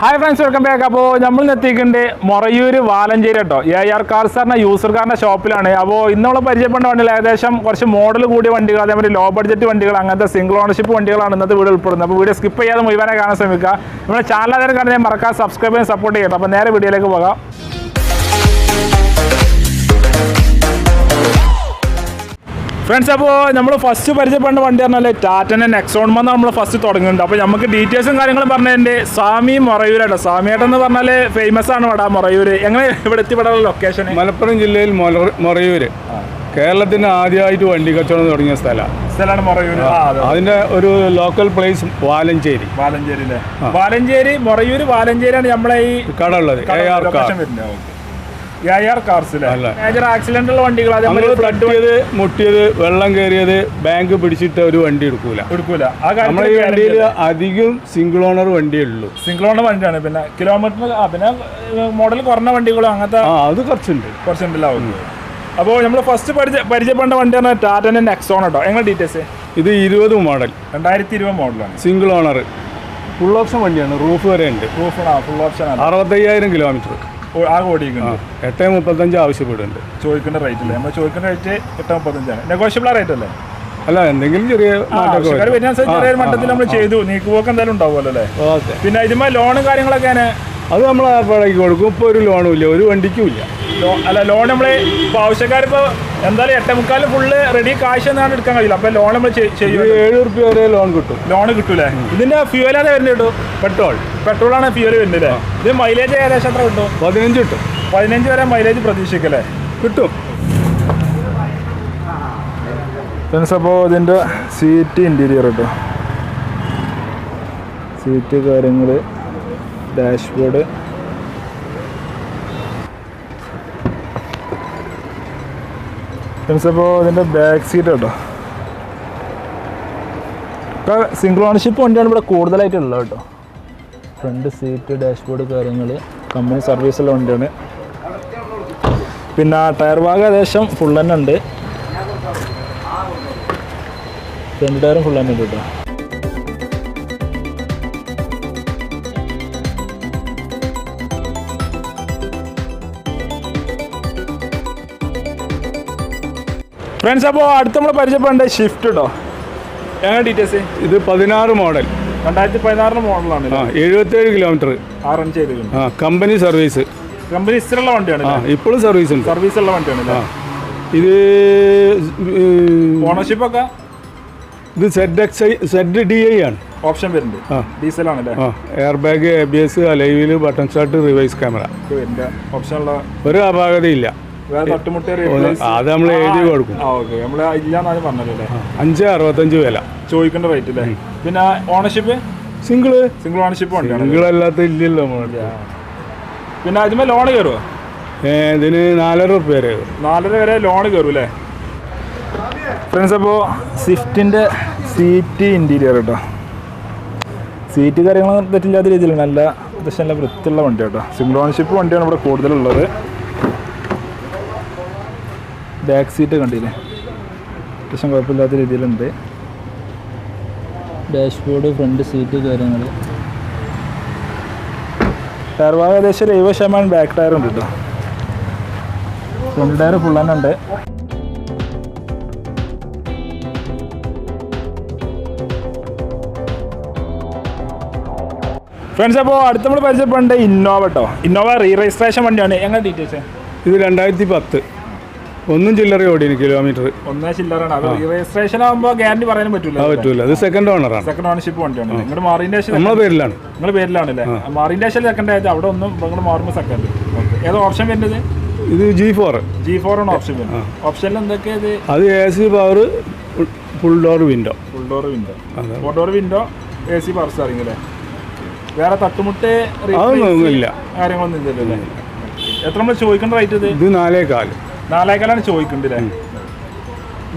Hi friends, welcome back. അപ്പോൾ നമ്മൾ എത്തിയിട്ടുണ്ട് മൊറയൂർ വാലഞ്ചേരി കേട്ടോ. AR കാർസ് പറഞ്ഞ യൂസർ കാറിൻ്റെ ഷോപ്പിലാണ്. അപ്പോൾ ഇന്ന് നമ്മൾ പരിചയപ്പെട്ട വണ്ടികൾ ഏകദേശം കുറച്ച് മോഡൽ കൂടിയ വണ്ടികൾ, അതേപോലെ ലോ ബഡ്ജറ്റ് വണ്ടികൾ, അങ്ങനത്തെ സിംഗിൾ ഓണർഷിപ്പ് വണ്ടികളാണ് ഇന്നത്തെ വീഡിയോ ഉൾപ്പെടുന്നത്. അപ്പോൾ വീഡിയോ സ്കിപ്പ് ചെയ്യാതെ മുഴുവനെ കാണാൻ ശ്രമിക്കുക. നമ്മുടെ ചാനൽ അതിനെ കാണാൻ മറക്കാതെ സബ്സ്ക്രൈബ് ചെയ്യാൻ സപ്പോർട്ട് ചെയ്യട്ടോ. അപ്പോൾ നേരെ വീഡിയോയിലേക്ക് പോകാം. ഫ്രണ്ട്സ്, അപ്പോൾ നമ്മൾ ഫസ്റ്റ് പരിചയപ്പെടുന്ന വണ്ടി പറഞ്ഞാൽ ടാറ്റൻ്റെ നെക്സോൺമെന്ന് നമ്മൾ ഫസ്റ്റ് തുടങ്ങുന്നുണ്ട്. അപ്പോൾ നമുക്ക് ഡീറ്റെയിൽസും കാര്യങ്ങളും പറഞ്ഞതിൻ്റെ സ്വാമി മൊറയൂരാട്ടോ. സ്വാമിയേട്ടെന്ന് പറഞ്ഞാൽ ഫേമസ് ആണ് ഇവിടെ മൊറയൂർ. എങ്ങനെ ഇവിടെ എത്തിപ്പെടാനുള്ള ലൊക്കേഷൻ? മലപ്പുറം ജില്ലയിൽ മൊറയൂർ, കേരളത്തിന് ആദ്യമായിട്ട് വണ്ടി കച്ചവടം തുടങ്ങിയ സ്ഥലമാണ് മൊറയൂർ. അതിന്റെ ഒരു ലോക്കൽ പ്ലേസ് വാലഞ്ചേരി. വാലഞ്ചേരി വാലഞ്ചേരി മൊറയൂർ വാലഞ്ചേരിയാണ് നമ്മളെ ഈ കട ഉള്ളത്. AR കാർസ് മേജർ ആക്സിഡന്റ് ഉള്ള വണ്ടികൾ, മുട്ടിയത്, വെള്ളം കയറിയത്, ബാങ്ക് പിടിച്ചിട്ട് ഒരു വണ്ടി എടുക്കൂല. നമ്മുടെ ഈ വണ്ടിയിൽ അധികം സിംഗിൾ ഓണർ വണ്ടിയേ ഉള്ളൂ. സിംഗിൾ ഓണർ വണ്ടിയാണ്. പിന്നെ കിലോമീറ്റർ, പിന്നെ മോഡൽ കുറഞ്ഞ വണ്ടികളും അങ്ങനത്തെ അത് കുറച്ചുണ്ടാവും. അപ്പോൾ നമ്മൾ ഫസ്റ്റ് പരിചയപ്പെട്ട വണ്ടിയാണ് ടാറ്റൻ്റെ നെക്സോൺ കേട്ടോ. എങ്ങനെ ഡീറ്റെയിൽസ്? ഇത് 20 മോഡൽ, 2020 മോഡലാണ്. സിംഗിൾ ഓണർ, ഫുൾ ഓപ്ഷൻ വണ്ടിയാണ്. റൂഫ് വരെ ഉണ്ട്. Full option. 65,000 കിലോമീറ്റർ. 835 ആവശ്യപ്പെടുന്നുണ്ട്. ചോദിക്കുന്ന റേറ്റ് അല്ലേ? നമ്മൾ ചോദിക്കുന്ന റേറ്റ് 835 നെഗോഷ്യബിൾ റേറ്റ് അല്ലേ? അല്ല, എന്തെങ്കിലും ചെറിയ ചെറിയ മട്ടത്തിൽ നമ്മൾ ചെയ്തു. നീക്കുപോക്ക് എന്തായാലും ഉണ്ടാവുമല്ലോ അല്ലേ? പിന്നെ ഇതിന്മേൽ ലോണും കാര്യങ്ങളൊക്കെയാണ്. അത് നമ്മൾ ഏർപ്പാടാക്കി കൊടുക്കും. ഇപ്പോൾ ഒരു ലോണും ഇല്ല, ഒരു വണ്ടിക്കും ഇല്ല. അല്ല, ലോൺ നമ്മൾ ഇപ്പോൾ ആവശ്യക്കാരിപ്പോൾ എന്തായാലും 8.25 ഫുള്ള് റെഡി കാശ് എന്നാണ് എടുക്കാൻ കഴിയില്ല. അപ്പോൾ ലോൺ നമ്മൾ ചെയ്യും. 7 റുപ്യ വരെ ലോൺ കിട്ടും. ലോൺ കിട്ടൂലേ? ഇതിന്റെ ഫ്യൂൽ ഏതാ വരുന്നത്? കിട്ടും. പെട്രോളാണ് ഫ്യൂൽ വരുന്നത്. ഇത് മൈലേജ് ഏകദേശം എത്ര കിട്ടും? 15 കിട്ടും. 15 വരെ മൈലേജ് പ്രതീക്ഷിക്കല്ലേ? കിട്ടും. അപ്പോൾ ഇതിൻ്റെ സീറ്റ് ഇൻറ്റീരിയർ കേട്ടോ, സീറ്റ് കാര്യങ്ങൾ, ഡാഷ്ബോർഡ്. അപ്പോൾ ഇതിൻ്റെ ബാക്ക് സീറ്റ് കേട്ടോ. ഇപ്പോൾ സിംഗിൾ ഓണർഷിപ്പ് വണ്ടിയാണ് ഇവിടെ കൂടുതലായിട്ടുള്ളത് കേട്ടോ. ഫ്രണ്ട് സീറ്റ്, ഡാഷ്ബോർഡ് കാര്യങ്ങൾ, കമ്പനി സർവീസുള്ള വണ്ടിയാണ്. പിന്നെ ടയർ ഭാഗം ഏകദേശം ഫുൾ തന്നെ ഉണ്ട്. ഫ്രണ്ട് ടയറും ഫുൾ തന്നെ ഉണ്ട് കേട്ടോ. ഫ്രണ്ട്സ്, അപ്പോൾ അടുത്ത് നമ്മൾ പരിചയപ്പെടേണ്ട ഷിഫ്റ്റ് കേട്ടോ. എങ്ങനെ ഡീറ്റെയിൽസ്? ഇത് 16 മോഡൽ, 2016 മോഡലാണ്. 77 കിലോമീറ്റർ റൺ ചെയ്തിട്ടുണ്ട്. Company service. കമ്പനി ഇസ്റ്റുള്ള വണ്ടിയാണ്. ഇപ്പോഴും സർവീസ് ഉണ്ട്. സർവീസ് ഉള്ള വണ്ടിയാണ്. ഇത് ഓണർഷിപ്പ് ഒക്കെ ഇത് ZDI ആണ്. ഓപ്ഷൻ വരുന്നുണ്ട്. ഡീസൽ ആണല്ലേ? Air bag, ABS, alloy wheel button start, reverse camera. Option ഉള്ള ഒരു അപാകതയില്ല. അത് നമ്മൾ എഴുതി കൊടുക്കും. 565 വില ചോദിക്കേണ്ട റേറ്റ് അല്ലേ? പിന്നെ ഓണർഷിപ്പ് സിംഗിൾ ഓണർഷിപ്പ് സിംഗിൾ അല്ലാത്ത ഇല്ലല്ലോ. പിന്നെ അതിന്മേൽ ലോൺ കയറുമോ? ഇതിന് 4.5 റുപ്യ വരെ 4.5 വരെ ലോൺ കയറും അല്ലേ? ഫ്രണ്ട്സ്, അപ്പോൾ സ്വിഫ്റ്റിൻ്റെ സീറ്റ് ഇൻറ്റീരിയർ കേട്ടോ. സീറ്റ് കാര്യങ്ങളൊന്നും തെറ്റില്ലാത്ത രീതിയിലാണ്. നല്ല അത്യാവശ്യം നല്ല വൃത്തിയുള്ള വണ്ടി കേട്ടോ. സിംഗിൾ ഓണർഷിപ്പ് വണ്ടിയാണ് ഇവിടെ കൂടുതലുള്ളത്. ബാക്ക് സീറ്റ് കണ്ടില്ലേ? അത്യാവശ്യം കുഴപ്പമില്ലാത്ത രീതിയിലുണ്ട്. ഡാഷ്ബോർഡ്, ഫ്രണ്ട് സീറ്റ് കാര്യങ്ങൾ, ടയർ ഭാഗം ഏകദേശം 70% ബാക്ക് ടയർ ഉണ്ട് കേട്ടോ. ഫ്രണ്ട് ടയർ ഫുൾ തന്നെ ഉണ്ട്. ഫ്രണ്ട്സ്, അപ്പോൾ അടുത്ത് നമ്മൾ പരിചയപ്പെടേണ്ട ഇന്നോവ കേട്ടോ. ഇന്നോവ റീ രജിസ്ട്രേഷൻ വണ്ടിയാണ്. എങ്ങനെ ഡീറ്റെയിൽസ്? ഇത് 2010, 1 ചില്ലറ ഓടിന് കിലോമീറ്റർ. 1 ചില്ലറാണ്. അത് റീ രജിസ്ട്രേഷൻ ആകുമ്പോൾ ഗ്യാരണ്ടി പറയാനും പറ്റൂല. അത് സെക്കൻഡ് ഓണറാണ്. സെക്കൻഡ് ഓണർഷിപ്പ് വണ്ടിയാണ്. നിങ്ങൾ മാറിൻ്റെ ശേഷം നമ്മുടെ പേരിലാണ്. നിങ്ങളുടെ പേരിലാണല്ലേ? മാറിൻ്റെ ശേഷം സെക്കൻഡ് ആയത്. അവിടെ ഒന്നും നിങ്ങൾ മാറുമ്പോൾ സെക്കൻഡ്. ഏതോ ഓപ്ഷൻ വരുന്നത്? ഇത് G4 ആണ് ഓപ്ഷൻ വരുന്നത്. ഓപ്ഷനിൽ എന്തൊക്കെയാണ്? അത് AC power, full door window, 4 door window, AC power steering അല്ലേ? വേറെ തട്ടുമുട്ട് ഇല്ല, കാര്യങ്ങളൊന്നും ഇല്ലല്ലോ. എത്ര നമ്മൾ ചോദിക്കേണ്ട റേറ്റ്? ഇത് 4.4 ചോദിക്കേണ്ടത്.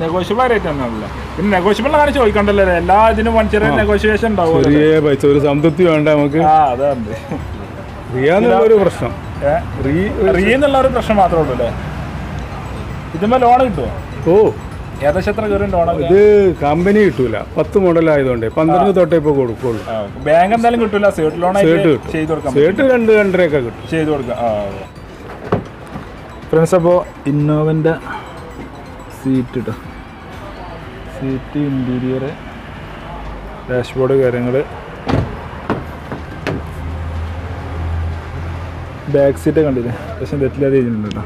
നെഗോഷ്യബിൾ റേറ്റ് തന്നെയാണല്ലോ. പിന്നെ നെഗോഷ്യബിൾ ആണ് ചോദിക്കണ്ടല്ലോ. എല്ലാ ഇതിനും ചെറിയ നെഗോഷിയേഷൻ ഉണ്ടാവും. ഒരു സംതൃപ്തി വേണ്ട നമുക്ക്. അതാണ് ഒരു പ്രശ്നം. റീ എന്നുള്ള ഒരു പ്രശ്നം മാത്രമേ ഉള്ളൂ അല്ലേ? ഇതിന്മേൽ ലോൺ കിട്ടുമോ? ഏകദേശം എത്ര കയറുണ്ട് ഓണം? ഇത് കമ്പനി കിട്ടൂല, 10 മോഡലായതുകൊണ്ട് 12 തൊട്ടേ ഇപ്പോൾ കൊടുക്കുള്ളൂ. ബാങ്ക് എന്തായാലും കിട്ടൂല, സേട്ട് ലോൺ ചെയ്ത് കൊടുക്കാം. സേട്ട് 2-2.5 കിട്ടും ചെയ്ത് കൊടുക്കാം. ഫ്രണ്ട്സ്, അപ്പോൾ ഇന്നോവൻ്റെ സീറ്റ് കേട്ടോ, സീറ്റ്, ഇൻറ്റീരിയർ, ഡാഷ്ബോർഡ്, കാര്യങ്ങൾ, ബാക്ക് സീറ്റ് കണ്ടില്ലേ, പക്ഷേ തെറ്റില്ലാതെ ചെയ്യുന്നുണ്ട് കേട്ടോ.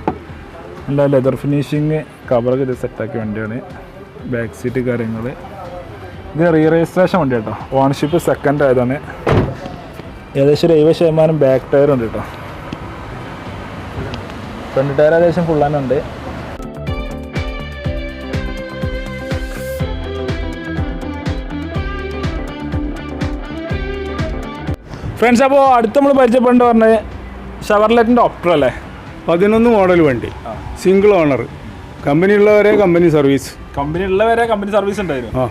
നല്ല ലെതർ ഫിനിഷിങ് കവറൊക്കെ ഇത് സെറ്റാക്കിയ വണ്ടിയാണ്. ബാക്ക് സീറ്റ്, കാര്യങ്ങൾ. ഇത് റീ രജിസ്ട്രേഷൻ വണ്ടി കേട്ടോ, ഓണർഷിപ്പ് സെക്കൻഡ് ആയതാണ്. ഏകദേശം ഒരു 70% ബാക്ക് ടയർ ഉണ്ട് കേട്ടോ. ഫ്രണ്ട് ടയർ ഏകദേശം ഫുള്ളാനുണ്ട്. ഫ്രണ്ട്സ്, അപ്പോൾ അടുത്ത് നമ്മൾ പരിചയപ്പെടേണ്ട പറഞ്ഞത് ഷവർലെറ്റിൻ്റെ ഒപ്റ്റർ അല്ലേ? 11 മോഡൽ വണ്ടി, സിംഗിൾ ഓണർ, കമ്പനി ഉള്ളവരെ കമ്പനി സർവീസ്. കമ്പനി ഉള്ളവരെ കമ്പനി സർവീസ് ഉണ്ടായിരുന്നു.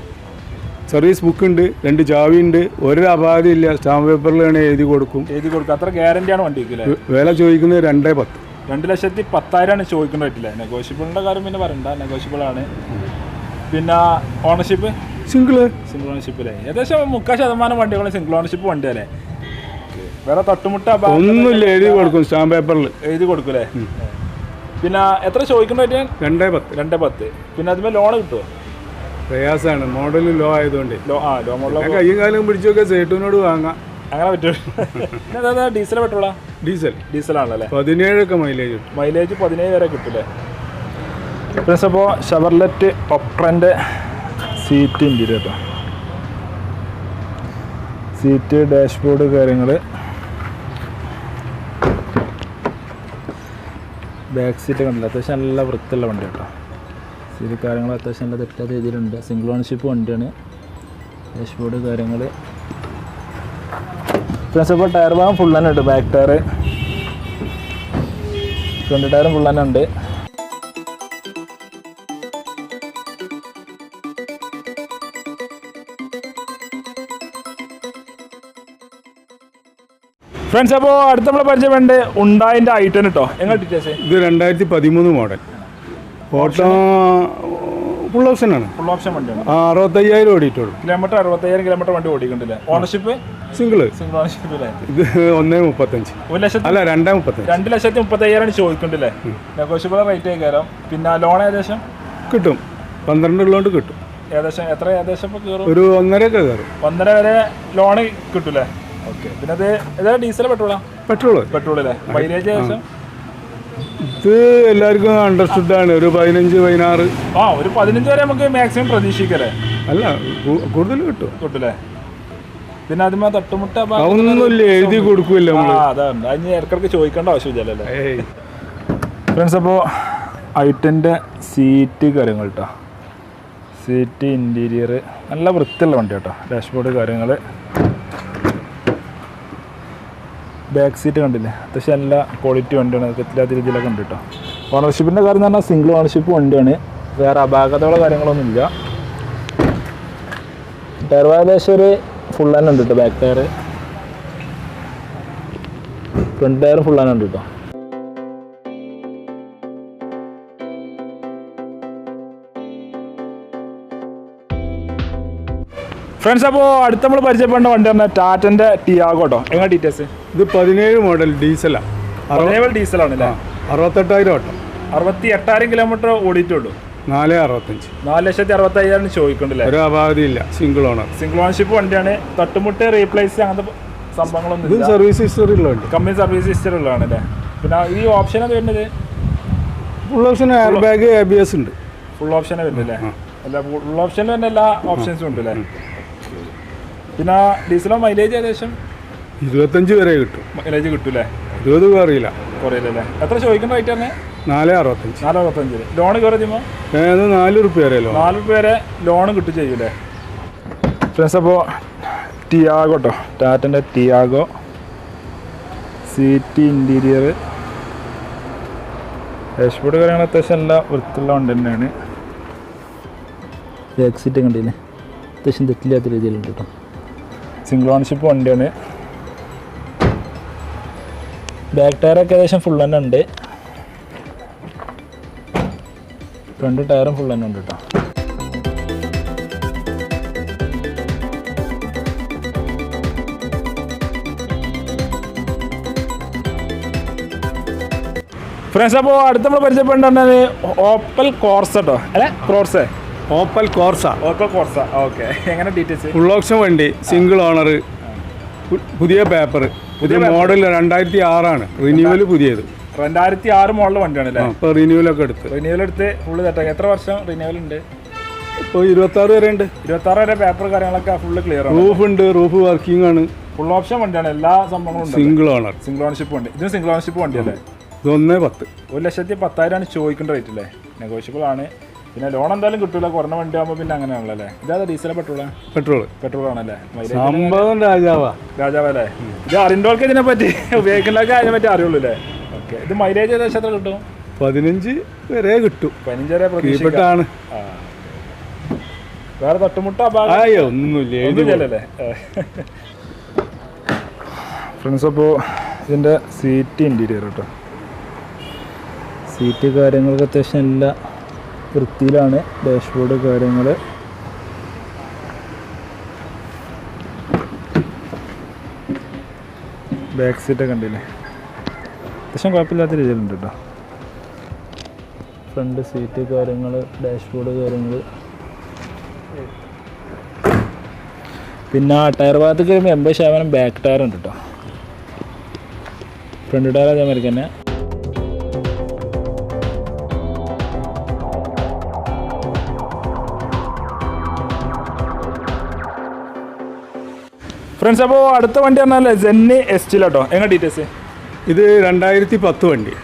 സർവീസ് ബുക്ക് ഉണ്ട്, 2 ചാവി ഉണ്ട്, ഒരു അപാധി ഇല്ല. സ്റ്റാമ്പ് പേപ്പറിലാണ് എഴുതി കൊടുക്കും. അത്ര ഗ്യാരണ്ടിയാണ് വണ്ടിക്ക്. വില ചോദിക്കുന്നത് 2,10,000. 2,10,000 ചോദിക്കുന്ന റേറ്റില്ല. നെഗോഷ്യബിളിൻ്റെ കാര്യം പിന്നെ പറയണ്ട, നെഗോഷ്യബിൾ ആണ്. പിന്നെ ഓണർഷിപ്പ് സിംഗിൾ ഓണർഷിപ്പില്ലേ? ഏകദേശം 30% വണ്ടികളും സിംഗിൾ ഓണർഷിപ്പ് വണ്ടിയല്ലേ? വേറെ തട്ടുമുട്ട ഒന്നുമില്ല, എഴുതി കൊടുക്കും, സ്റ്റാമ്പ് പേപ്പറിൽ എഴുതി കൊടുക്കൂലേ? പിന്നെ എത്ര ചോദിക്കുന്ന റേറ്റ്? 2,10,000. പിന്നെ അതിന് ലോൺ കിട്ടുമോ? പ്രയാസമാണ്, മോഡൽ ലോ ആയതുകൊണ്ട്. ലോ മോഡൽ കയ്യും കാലം പിടിച്ചൊക്കെ സേട്ടുവിനോട് വാങ്ങാം. അങ്ങനെ പറ്റുമോ? ഡീസൽ പെട്രോളാ? ഡീസലാണല്ലേ? 17 മൈലേജ് 17 വരെ കിട്ടൂലേ? പ്ലസ് അപ്പോൾ ഷവർലെറ്റ് ഒപ്ട്രൻ്റെ സീറ്റ്, ഇൻറ്റീരിയർ, സീറ്റ്, ഡാഷ്ബോർഡ്, കാര്യങ്ങൾ, ബാക്ക് സീറ്റ് കണ്ടില്ല, അത്യാവശ്യം നല്ല വൃത്തിയുള്ള വണ്ടി കേട്ടോ. സീറ്റ് കാര്യങ്ങൾ അത്യാവശ്യം നല്ല തെറ്റാത്ത രീതിയിലുണ്ട്. സിംഗിൾ ഓണർഷിപ്പ് വണ്ടിയാണ്. ഡാഷ്ബോർഡ്, കാര്യങ്ങൾ. പ്ലസ് ഇപ്പോൾ ടയർ ഭാഗം ഫുൾ തന്നെ ഉണ്ട്. ബാക്ക് ടയർ, ഫ്രണ്ട് ടയറും ഫുൾ തന്നെ ഉണ്ട്. ഫ്രണ്ട്സ്, അപ്പോൾ അടുത്ത നമ്മളെ പരിചയമുണ്ട് ഉണ്ടായിൻ്റെ ഐറ്റം കേട്ടോ. എങ്ങനെ ഡീറ്റെയിൽസ്? ഇത് 2013 മോഡൽ, ഓട്ടോ ഫുൾ ഓപ്ഷൻ ആണ്. ഫുൾ ഓപ്ഷൻ വണ്ടിയാണ്. 65,000 ഓടിയിട്ടുള്ളൂ. 65,000 കിലോമീറ്റർ വണ്ടി ഓടിക്കണ്ടില്ലേ? ഓണർഷിപ്പ് സിംഗിൾ ഓണർഷിപ്പ് അല്ലേ? ഇത് 1,35,000. 2,35,000 ചോദിക്കണ്ടില്ലേ? നെഗോഷ്യബിൾ റേറ്റ് കയറാം. പിന്നെ ലോൺ ഏകദേശം കിട്ടും, 12 ഉള്ളതുകൊണ്ട് കിട്ടും. ഏകദേശം എത്ര ഏകദേശം കയറും? ഒരു 1.5 കയറും. 1.5 വരെ ലോണ് കിട്ടൂലേ? ഓക്കെ. പിന്നെ അത് ഡീസൽ പെട്രോളാ? പെട്രോൾ അല്ലേ? മൈലേജ് ഏകദേശം ഇത് എല്ലാവർക്കും അണ്ടർസ്റ്റുഡ് ആണ്. ഒരു 15-16. ഒരു 15 വരെ നമുക്ക് മാക്സിമം പ്രതീക്ഷിക്കല്ലേ? അല്ല, കൂടുതൽ കിട്ടൂലേ? പിന്നെ അതിന് തട്ടുമുട്ട ഒന്നുമില്ല, എഴുതി കൊടുക്കൂല്ലോ. അതാണ്, അതിന് ഇടക്കിടക്ക് ചോദിക്കേണ്ട ആവശ്യമില്ലല്ലേ? ഫ്രണ്ട്സ്, അപ്പോൾ ഐറ്റൻ്റെ സീറ്റ്, കാര്യങ്ങൾ കേട്ടോ, സീറ്റ്, ഇൻറ്റീരിയർ നല്ല വൃത്തിയുള്ള വണ്ടി കേട്ടോ. ഡാഷ്ബോർഡ്, കാര്യങ്ങൾ, ബാക്ക് സീറ്റ് കണ്ടില്ലേ, അത്യാവശ്യം നല്ല ക്വാളിറ്റി വണ്ടിയാണ്. തെറ്റില്ലാത്ത രീതിയിലൊക്കെ ഉണ്ട് കേട്ടോ. ഓണർഷിപ്പിൻ്റെ കാര്യം എന്ന് പറഞ്ഞാൽ സിംഗിൾ ഓണർഷിപ്പ് വണ്ടിയാണ്. വേറെ അപാകതകളോ കാര്യങ്ങളൊന്നുമില്ല. ടയർ ഏകദേശം ഒരു ഫുൾ തന്നെ ഉണ്ട് കേട്ടോ. Back tyre, front tyre full തന്നെ ഉണ്ട് കേട്ടോ. ഫ്രണ്ട്സ്, അപ്പോൾ അടുത്ത നമ്മൾ പരിചയപ്പെടേണ്ട വണ്ടി പറഞ്ഞാൽ ടാറ്റൻ്റെ ടിയാഗോ കേട്ടോ. എങ്ങനെ ഡീറ്റെയിൽസ്? ഇത് 17 മോഡൽ ഡീസലാണ്. 17 ഡീസലാണല്ലേ? 68,000 ഓട്ടം, 68,000 കിലോമീറ്റർ ഓടിയിട്ടുള്ളൂ. 4,65,000. 4,65,000 ചോദിക്കണ്ടല്ലേ? ഒരു അപാധിയില്ല, സിംഗിൾ ഓണർഷിപ്പ് വണ്ടിയാണ്. തട്ടുമുട്ട് റീപ്ലേസ് അങ്ങനത്തെ സംഭവങ്ങളൊന്നും സർവീസ് ഹിസ്റ്ററി ഉള്ളതുണ്ട്. കമ്പനി സർവീസ് ഹിസ്റ്ററി ഉള്ളതാണല്ലേ? പിന്നെ ഈ ഓപ്ഷൻ അത് വരുന്നത് full option, air bag, ABS ഉണ്ട്. ഫുൾ ഓപ്ഷനെ വരുന്നില്ലേ? അല്ല, ഫുൾ ഓപ്ഷനിൽ തന്നെ എല്ലാ ഓപ്ഷൻസും ഉണ്ട് അല്ലേ? പിന്നെ ഡീസലോ മൈലേജ് ഏകദേശം 25 വരെ കിട്ടും. മൈലേജ് കിട്ടൂലേ? 20 കുറയില്ല. കുറയില്ലല്ലേ? എത്ര ചോദിക്കുന്ന റേറ്റ് തന്നെ? 4,65,000. 4,65,000. ലോണ് കയറുമ്പോൾ 4 റുപ്യ വരെ 4 റുപ്യ വരെ ലോണ് കിട്ടും ചെയ്യൂലേ? ഫ്രണ്ട്സ്, അപ്പോൾ ടിയാഗോ കേട്ടോ, ടാറ്റൻ്റെ ടിയാഗോ, സീറ്റ്, ഇൻറ്റീരിയർ, ഡാഷ്ബോർഡ്, കാര്യങ്ങൾ അത്യാവശ്യം എല്ലാ വൃത്തിയുള്ള വണ്ടി തന്നെയാണ്. ബാക്ക് സീറ്റ് കണ്ടില്ലേ, അത്യാവശ്യം തെറ്റില്ലാത്ത രീതിയിലുണ്ട് കേട്ടോ. സിംഗിൾ ഓണർഷിപ്പ് വണ്ടിയാണ്. ബാക്ക് ടയറൊക്കെ ഏകദേശം ഫുൾ തന്നെ ഉണ്ട്. ഫ്രണ്ട് ടയറും ഫുൾ തന്നെ ഉണ്ട് കേട്ടോ. ഫ്രണ്ട്സ് അപ്പോൾ അടുത്ത് നമ്മൾ പരിചയപ്പെടുന്നത് ഓപ്പൽ കോർസ കേട്ടോ അല്ലെ ക്രോർസേ ഓപ്പൽ കോർസ ഓക്കെ എങ്ങനെ ഡീറ്റെയിൽസ് ഫുൾ ഓപ്ഷൻ വണ്ടി സിംഗിൾ ഓണർ പുതിയ പേപ്പർ പുതിയ മോഡൽ 2006 റിന്യൂവൽ പുതിയത് 2006 മോഡൽ വണ്ടിയാണ് അല്ലേ ഇപ്പോൾ റിന്യൂവലൊക്കെ എടുത്ത് ഫുള്ള് തെറ്റാക്കി എത്ര വർഷം റിന്യൂവൽ ഉണ്ട് ഇപ്പോൾ 26 വരെ ഉണ്ട് 26 വരെ പേപ്പർ കാര്യങ്ങളൊക്കെ ഫുള്ള് ക്ലിയർ ആണ് റൂഫ് ഉണ്ട് റൂഫ് വർക്കിംഗ് ആണ് ഫുൾ ഓപ്ഷൻ വണ്ടിയാണ് എല്ലാ സംഭവങ്ങളും ഉണ്ട് സിംഗിൾ ഓണർഷിപ്പ് വണ്ടി ഇതിന് സിംഗിൾ ഓണർഷിപ്പ് വണ്ടിയല്ലേ ഇത് 1,10,000 1,10,000 ചോദിക്കേണ്ട റേറ്റ് അല്ലേ നെഗോഷ്യബിൾ ആണ് പിന്നെ ലോൺ എന്തായാലും കിട്ടൂല കുറഞ്ഞ വണ്ടി ആകുമ്പോൾ പിന്നെ അങ്ങനെയാണല്ലോ അല്ലേ ഇതാ ഡീസൽ പെട്രോൾ ആണല്ലേ സംഭവം രാജാവല്ലേ ഇത് അറിയണ്ടോൾക്ക് ഇതിനെ പറ്റി ഉപയോഗിക്കുന്നതൊക്കെ അതിനെ പറ്റി അറിയുള്ളൂ അല്ലേ ഓക്കെ ഇത് മൈലേജ് ഏകദേശം എത്ര കിട്ടും 15 വരെ കിട്ടും 15 വരെ പ്രതീക്ഷിക്കാണ് വേറെ തട്ടുമുട്ട ഒന്നുമില്ലല്ലേ ഫ്രണ്ട്സ് അപ്പോൾ ഇതിൻ്റെ സീറ്റ് ഇൻറ്റീരിയർ കേട്ടോ സീറ്റ് കാര്യങ്ങൾക്ക് അത്യാവശ്യം എല്ലാ വൃത്തിയിലാണ് ഡാഷ്ബോർഡ് കാര്യങ്ങൾ ബാക്ക് സീറ്റൊക്കെ ഉണ്ടല്ലേ അത്യാവശ്യം കുഴപ്പമില്ലാത്ത രീതിയിലുണ്ട് കേട്ടോ ഫ്രണ്ട് സീറ്റ് കാര്യങ്ങൾ ഡാഷ്ബോർഡ് കാര്യങ്ങൾ പിന്നെ ടയർ ഭാഗത്തേക്ക് വരുമ്പോൾ 80% ബാക്ക് ടയർ ഉണ്ട് കേട്ടോ ഫ്രണ്ട് ടയർ അതേമാതിരി തന്നെ ഫ്രണ്ട്സ് അപ്പോൾ അടുത്ത വണ്ടി പറഞ്ഞാൽ സെന്നി എസ്റ്റിൽ കേട്ടോ എങ്ങനെ ഡീറ്റെയിൽസ് ഇത് 2010 വണ്ടി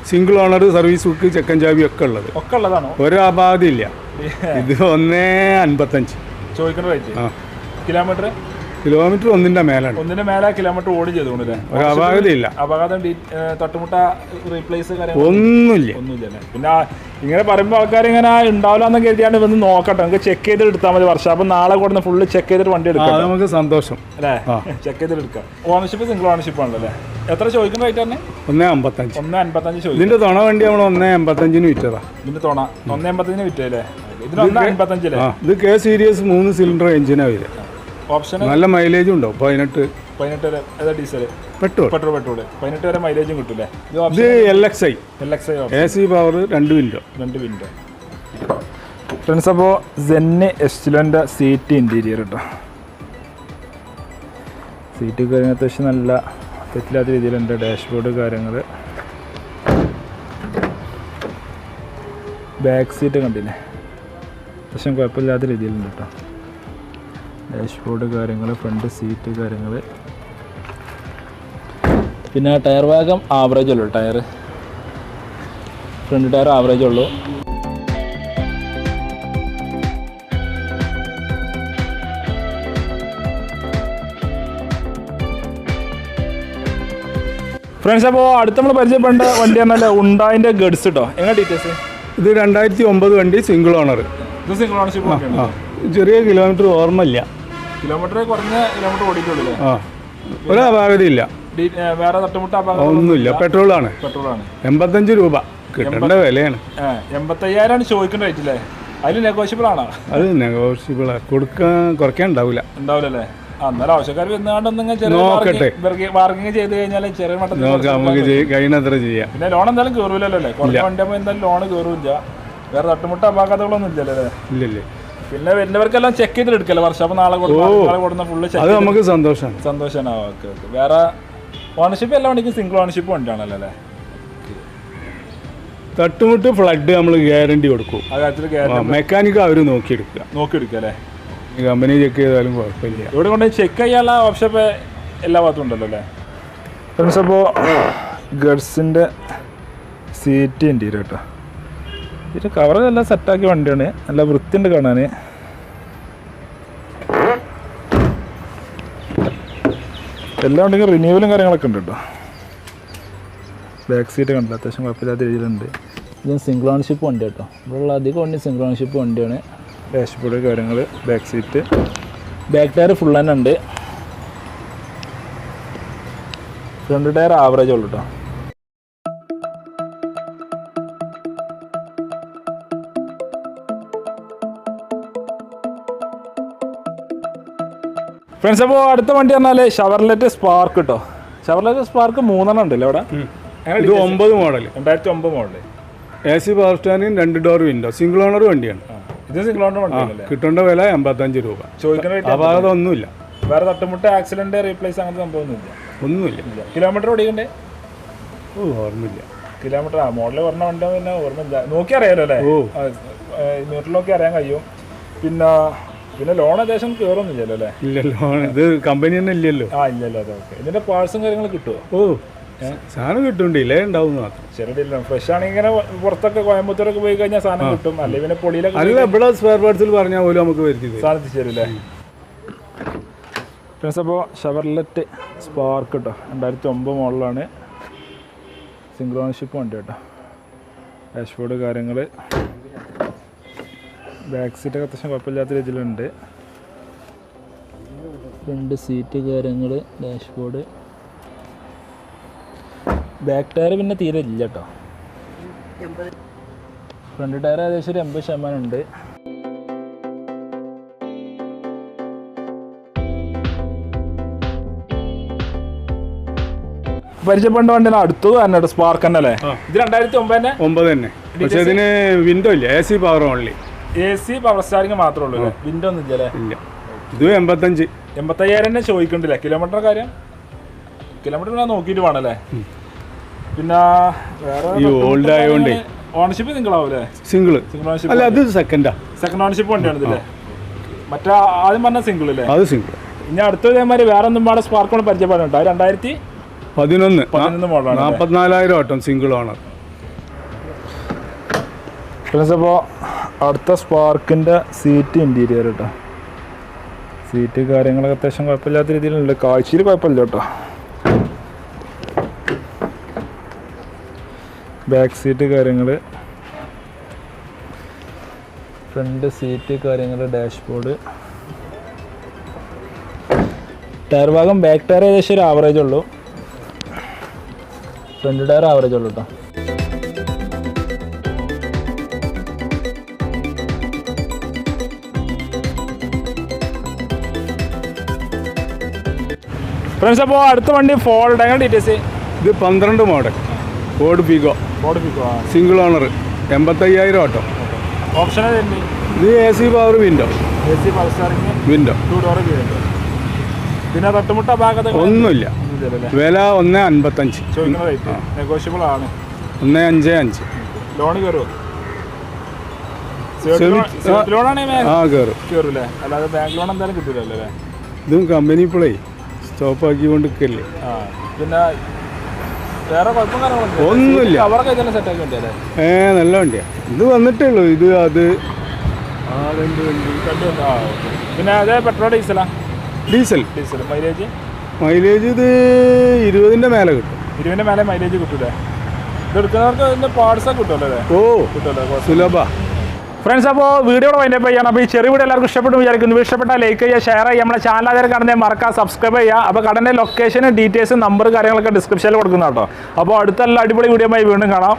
സിംഗിൾ ഓണർ സർവീസ് ബുക്ക് ചെക്കൻ ചാവി ഒക്കെ ഉള്ളതാണോ ഒരു അപാധില്ല ഇത് 1,55 ചോദിക്കുന്ന റേറ്റ് കിലോമീറ്റർ ഒന്നിന്റെ മേലെ കിലോമീറ്റർ ഓടി ചെയ്തോണ്ടല്ലേ ഒരു അപാകതയില്ല അപകടം തട്ടുമുട്ട റീപ്ലേസ് ഒന്നുമില്ല പിന്നെ ഇങ്ങനെ പറയുമ്പോൾ ആൾക്കാർ ഇങ്ങനെ ഉണ്ടാവില്ല എന്ന് കരുതിയാണ് വന്ന് നോക്കട്ടെ നമുക്ക് ചെക്ക് ചെയ്ത് എടുത്താൽ മതി വർഷം നാളെ കൊടുന്ന് ഫുള്ള് ചെക്ക് ചെയ്തിട്ട് വണ്ടി എടുക്കാം നമുക്ക് സന്തോഷം അല്ലേ ചെക്ക് ചെയ്തിട്ട് എടുക്കാം ഓണർഷിപ്പ് സിംഗിൾ ഓണർഷിപ്പ് ആണല്ലേ എത്ര ചോദിക്കുന്ന റേറ്റ് തന്നെ 1,55 ചോദിക്കും ഇതിന്റെ തുണ വണ്ടി നമ്മൾ 1,85 വിറ്റതാ ഇതിന്റെ തുണ 1,85 വിറ്റല്ലേ ഇതിന് 1,55 ഇത് കെ സീരീസ് 3 സിലിണ്ടർ എഞ്ചിനാ വരിക ഓപ്ഷൻ നല്ല മൈലേജും ഉണ്ടാവും 18 വരെ ഡീസൽ പെട്രോൾ 18 വരെ മൈലേജും കിട്ടൂലേ ഇത് LXI AC power 2 window friends അപ്പോൾ സെന്നി എസ്റ്റിലോൻ്റെ സീറ്റ് ഇൻറ്റീരിയർ കേട്ടോ സീറ്റ് കാര്യങ്ങൾ അത്യാവശ്യം നല്ല തെറ്റില്ലാത്ത രീതിയിലുണ്ട് ഡാഷ്ബോർഡ് കാര്യങ്ങൾ ബാക്ക് സീറ്റ് കണ്ടില്ലേ അത്യാവശ്യം കുഴപ്പമില്ലാത്ത രീതിയിലുണ്ട് കേട്ടോ ഡാഷ്ബോർഡ് കാര്യങ്ങൾ ഫ്രണ്ട് സീറ്റ് കാര്യങ്ങൾ പിന്നെ ടയർ ഭാഗം ആവറേജ് ഉള്ളൂ ഫ്രണ്ട് ടയർ ആവറേജ് ഉള്ളൂ ഫ്രണ്ട്സ് അപ്പോൾ അടുത്ത നമ്മൾ പരിചയപ്പെടേണ്ട വണ്ടി പറഞ്ഞാൽ ഉണ്ടായിൻ്റെ ഗഡ്സ് കേട്ടോ എങ്ങനെ ഡീറ്റെയിൽസ് ഇത് 2009 വണ്ടി സിംഗിൾ ഓണർ ഇത് സിംഗിൾ ഓണർഷിപ്പ് ചെറിയ കിലോമീറ്റർ ഓർമ്മയില്ല കുറഞ്ഞ കിലോമീറ്റർ ഓടിയിട്ടുള്ളൂ ഒരു അപാകതയില്ല വേറെ തട്ടുമുട്ട ഒന്നുമില്ല പെട്രോളാണ് 85 രൂപ കിട്ടേണ്ട വിലയാണ് 85,000 ചോദിക്കേണ്ട റേറ്റ് അല്ലേ അതിൽ നെഗോഷ്യബിൾ ആണോ അത് നെഗോഷ്യബിൾ കുറയ്ക്കാൻ ഉണ്ടാവില്ലല്ലേ അന്നേരം ആവശ്യക്കാർ നോക്കട്ടെ ബാർഗിങ് ചെയ്ത് കഴിഞ്ഞാൽ ചെറിയ മട്ടത്തിൽ കഴിയുന്നത്ര ചെയ്യാം പിന്നെ ലോൺ എന്തായാലും കയറൂലല്ലോ അല്ലേ കുറഞ്ഞ വണ്ടി ആകുമ്പോൾ എന്തായാലും ലോൺ കയറൂല്ല വേറെ തട്ടുമുട്ട അപാകതകളൊന്നും ഇല്ലല്ലേ ഇല്ലല്ലേ പിന്നെ വരുന്നവർക്കെല്ലാം ചെക്ക് ചെയ്തിട്ട് എടുക്കല്ലേ വർഷം അപ്പോൾ നാളെ കൊടുക്കുന്ന ഫുള്ള് അത് നമുക്ക് സന്തോഷമാണ് ഓക്കെ വേറെ ഓണർഷിപ്പ് എല്ലാ വണ്ടിക്കും സിംഗിൾ ഓണർഷിപ്പ് വണ്ടിയാണല്ലോ അല്ലേ തട്ടുമുട്ട് ഫ്ലഡ് നമ്മൾ ഗ്യാരണ്ടി കൊടുക്കും ആ കാര്യത്തിൽ മെക്കാനിക്ക് അവർ നോക്കിയെടുക്കുക അല്ലേ കമ്പനി ചെക്ക് ചെയ്താലും കുഴപ്പമില്ല ഇവിടെ കൊണ്ട് ചെക്ക് ചെയ്യാനുള്ള ഓപ്ഷൻ എല്ലാ ഭാഗത്തും ഉണ്ടല്ലോ അല്ലേ ഫ്രണ്ട്സ് അപ്പോൾ ഗഡ്സിൻ്റെ സീറ്റ് ഇൻറ്റീരിയർ കേട്ടോ ഇതിൻ്റെ കവർ എല്ലാം സെറ്റാക്കിയ വണ്ടിയാണ് നല്ല വൃത്തിയുണ്ട് കാണാൻ എല്ലാ വണ്ടിക്കും റിന്യൂവലും കാര്യങ്ങളൊക്കെ ഉണ്ട് കേട്ടോ ബാക്ക് സീറ്റ് കണ്ടില്ല അത്യാവശ്യം കുഴപ്പമില്ലാത്ത രീതിയിലുണ്ട് ഇത് സിംഗിൾ ഓണർഷിപ്പ് വണ്ടി കേട്ടോ ഇവിടെയുള്ള അധികം വണ്ടി സിംഗിൾ ഓണർഷിപ്പ് വണ്ടിയാണ് ഡാഷ്ബോർഡ് കാര്യങ്ങൾ back seat back tyre full തന്നെ ഉണ്ട് ഫ്രണ്ട് ടയർ ആവറേജ് ഉള്ളൂ കേട്ടോ ഫ്രണ്ട്സ് അപ്പോൾ അടുത്ത വണ്ടി പറഞ്ഞാൽ ഷവർലെറ്റ് സ്പാർക്ക് കേട്ടോ ഷവർലെറ്റ് സ്പാർക്ക് 3 ഉണ്ടല്ലോ ഇവിടെ ഇത് 9 മോഡൽ 2009 മോഡൽ AC പവർ സ്റ്റാൻഡിന് 2 ഡോർ വിൻഡോ സിംഗിൾ ഓണർ വണ്ടിയാണ്. ഇത് സിംഗിൾ ഓണർ വണ്ടിയാണല്ലേ? കിട്ടേണ്ട വില 85 രൂപ. ചോദിക്കുന്ന അപാകത ഒന്നുമില്ല. വേറെ തട്ടുമുട്ട ആക്സിഡന്റ് റീപ്ലേസ് അങ്ങനത്തെ ഒന്നുമില്ല. കിലോമീറ്റർ ഓടിക്കണ്ടേ? ഓർമ്മയില്ല. കിലോമീറ്റർ മോഡൽ പറഞ്ഞ വണ്ടി പിന്നെ ഓർമ്മയില്ല. നോക്കി അറിയാലോ അല്ലേ? മീറ്റർ നോക്കി അറിയാൻ കഴിയും. പിന്നെ ലോൺ ഏകദേശം കയറൊന്നുമില്ലല്ലോ അല്ലേ? ഇല്ല, ലോൺ ഇത് കമ്പനി തന്നെ ഇല്ലല്ലോ. ഇല്ലല്ലോ. അതെ, ഓക്കെ. ഇതിന്റെ പാഴ്സും കാര്യങ്ങൾ കിട്ടുമോ? സാധനം കിട്ടും, ഡിലേ ഉണ്ടാവും മാത്രം. ചെറിയ ഫ്രഷ് ആണെങ്കിൽ ഇങ്ങനെ പുറത്തൊക്കെ കോയമ്പത്തൂരൊക്കെ പോയി കഴിഞ്ഞാൽ സാധനം കിട്ടും. അല്ലെങ്കിൽ പിന്നെ പൊളിയിലൊക്കെ അല്ല, ഇവിടെ സ്പെയർ പാർട്സിൽ പറഞ്ഞാൽ പോലും നമുക്ക് വരുത്തിയത് സാധനം എത്തിച്ചേരില്ലേ? ഫ്രണ്ട്സ്, അപ്പോൾ ഷവർലെറ്റ് സ്പാർക്ക് കേട്ടോ, 2009 മോഡലാണ്. സിംഗിൾ ഓണർഷിപ്പ് വണ്ടി കേട്ടോ. ഡാഷ്ബോർഡ് കാര്യങ്ങൾ, ബാക്ക് സീറ്റൊക്കെ അത്യാവശ്യം കുഴപ്പമില്ലാത്ത രീതിയിലുണ്ട്. 2 സീറ്റ് കാര്യങ്ങൾ, ഡാഷ്ബോർഡ്, ബാക്ക് ടയർ പിന്നെ തീരെ ഇല്ല കേട്ടോ. ഫ്രണ്ട് ടയർ ഏകദേശം ഒരു 80% ഉണ്ട്. പരിചയപ്പെട്ട വണ്ടിയാണ് അടുത്തത് തന്നെ കേട്ടോ, സ്പാർക്ക് തന്നെ അല്ലേ? ഇത് 2009 തന്നെ. പക്ഷേ ഇതിന് വിൻഡോ ഇല്ല, AC power only. AC power steering മാത്രമേ ഉള്ളൂ, വിൻഡോ ഒന്നും ഇല്ല. ഇത് 85,000 തന്നെ ചോദിക്കണ്ടില്ലേ? കിലോമീറ്റർ കാര്യം കിലോമീറ്റർ നോക്കിയിട്ട് വേണല്ലേ? പിന്നെ വേറെ ഓൾഡ് ആയതുകൊണ്ട് ഓണർഷിപ്പ് നിങ്ങളാവൂലേ? സിംഗിൾ ഓണർഷിപ്പ് അല്ല, അത് സെക്കൻഡ് ഓണർഷിപ്പ് വണ്ടിയാണ് ഇതില്ലേ? മറ്റേ ആദ്യം പറഞ്ഞ സിംഗിൾ അല്ലേ? അത് സിംഗിൾ. ഇനി അടുത്ത ഇതേമാതിരി വേറെ ഒന്നും പാടെ സ്പാർക്ക് പരിചയപ്പെടുന്നുണ്ടോ? 2011 മോഡലാണ്, 44,000 ഓട്ടം, സിംഗിൾ ഓണർ. അപ്പോൾ അടുത്ത സ്പാർക്കിൻ്റെ സീറ്റ് ഇൻറ്റീരിയർ കേട്ടോ. സീറ്റ് കാര്യങ്ങളൊക്കെ അത്യാവശ്യം കുഴപ്പമില്ലാത്ത രീതിയിലുണ്ട്, കാഴ്ചയിൽ കുഴപ്പമില്ല കേട്ടോ. ബാക്ക് സീറ്റ് കാര്യങ്ങൾ, ഫ്രണ്ട് സീറ്റ് കാര്യങ്ങൾ, ഡാഷ്ബോർഡ്, ടയർ ഭാഗം ബാക്ക് ടയർ ഏകദേശം ഒരു ആവറേജ് ഉള്ളൂ, ഫ്രണ്ട് ടയർ ആവറേജ് ഉള്ളൂ കേട്ടോ. ഫ്രണ്ട്സ്, അപ്പോൾ അടുത്ത വണ്ടി ഫോൾഡ്, എങ്ങനെ ഡീറ്റെയിൽസ്? ഇത് 12 model Ford Figo, single owner, 85,000 auto. Option ഇത് AC power window, window 2 door. പിന്നെ തട്ടുമുട്ട ഭാഗത്ത് ഒന്നുമില്ല. വില 155. നെഗോഷ്യബിൾ ആണ്. 155. ലോൺ കയറുമോ? കയറൂല്ലേ? അല്ലാതെ ബാങ്ക് ലോൺ എന്തായാലും കിട്ടൂലല്ലോ അല്ലേ? ഇതും കമ്പനി ഇപ്പോഴേ സ്റ്റോപ്പ് ആക്കിക്കൊണ്ട് നിൽക്കല്ലേ. പിന്നെ വേറെ കുഴപ്പം ഒന്നുമില്ല. അവർക്ക് ഇതെല്ലാം സെറ്റ് ആക്കി വണ്ടിയല്ലേ? നല്ല വണ്ടിയാണ്. ഇത് വന്നിട്ടേ ഉള്ളൂ. ഇത് അത് പിന്നെ അതേ പെട്രോൾ ഡീസലാ? ഡീസൽ. മൈലേജ് ഇത് 20ന്റെ മേലെ കിട്ടും. 20ന്റെ മേലെ മൈലേജ് കിട്ടൂലേ? ഇത് എടുക്കുന്നവർക്ക് ഇതിന്റെ പാർട്സ് ഒക്കെ കിട്ടുമല്ലോ അല്ലേ? കിട്ടുമല്ലോ, സുലഭ. ഫ്രണ്ട്സ്, അപ്പോൾ വീഡിയോയുടെ വൈൻഡപ്പ് ചെയ്യണം. അപ്പോൾ ഈ ചെറിയ വീഡിയോ എല്ലാവർക്കും ഇഷ്ടപ്പെട്ടു വിചാരിക്കുന്നു. ഇഷ്ടപ്പെട്ടാൽ ലൈക്ക് ചെയ്യുക, ഷെയർ ചെയ്യുക, നമ്മുടെ ചാനൽ ആദ്യം കാണുന്നത് മറക്കാൻ സബ്സ്ക്രൈബ് ചെയ്യുക. അപ്പോൾ കടൻ്റെ ലൊക്കേഷനും ഡീറ്റെയിൽസും നമ്പർ കാര്യങ്ങളൊക്കെ ഡിസ്ക്രിപ്ഷനിൽ കൊടുക്കുന്ന കേട്ടോ. അപ്പോൾ അടുത്തുള്ള അടിപൊളി വീഡിയോ വീണ്ടും കാണാം.